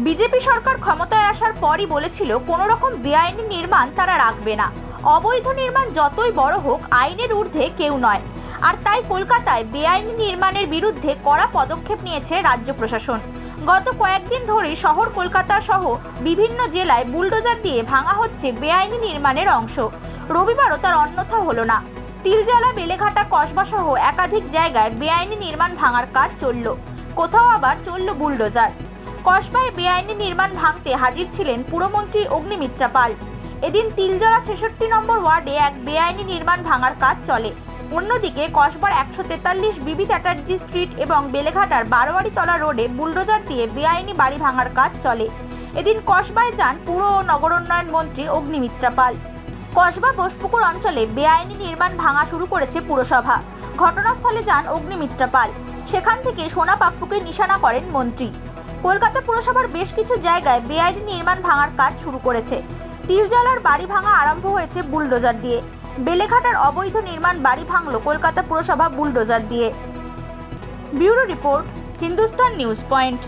BJP সরকার ক্ষমতায় আসার পরই বলেছিল কোনো রকম বেআইনি নির্মাণ তারা রাখবে না। অবৈধ নির্মাণ যতই বড় হোক, আইনের ঊর্ধ্বে কেউ নয়। আর তাই কলকাতায় বেআইনি নির্মাণের বিরুদ্ধে কড়া পদক্ষেপ নিয়েছে রাজ্য প্রশাসন। গত কয়েকদিন ধরে শহর কলকাতা সহ বিভিন্ন জেলায় বুলডোজার দিয়ে ভাঙা হচ্ছে বেআইনি নির্মাণের অংশ। রবিবারও তার অন্যথা হলো না। তিলজলা, বেলেঘাটা, কসবা সহ একাধিক জায়গায় বেআইনি নির্মাণ ভাঙার কাজ চলল। কোথাও আবার চলল বুলডোজার। কসবায় বেআইনি নির্মাণ ভাঙতে হাজির ছিলেন পুরমন্ত্রী অগ্নিমিত্রা পাল। এদিন তিলজলা ৬৬ নম্বর ওয়ার্ডে এক বেআইনি নির্মাণ ভাঙার কাজ চলে। অন্যদিকে কসবার ১৪৩ বিবি চ্যাটার্জি স্ট্রিট এবং বেলেঘাটার বারোয়ারিতলা রোডে বুলডোজার দিয়ে বেআইনি বাড়ি ভাঙার কাজ চলে। এদিন কসবায় যান পুর ও নগরোন্নয়ন মন্ত্রী অগ্নিমিত্রা পাল। কসবা বোসপুকুর অঞ্চলে বেআইনি নির্মাণ ভাঙা শুরু করেছে পুরসভা। ঘটনাস্থলে যান অগ্নিমিত্রা পাল। সেখান থেকে সোনা পাপ্পুকে নিশানা করেন মন্ত্রী। কলকাতা পুরসভার বেশ কিছু জায়গায় বেআইনি নির্মাণ ভাঙার কাজ শুরু করেছে। তিলজলার বাড়ি ভাঙা আরম্ভ হয়েছে বুলডোজার দিয়ে। বেলেঘাটার অবৈধ নির্মাণ বাড়ি ভাঙল কলকাতা পুরসভা বুলডোজার দিয়ে। Bureau report, Hindustan news point.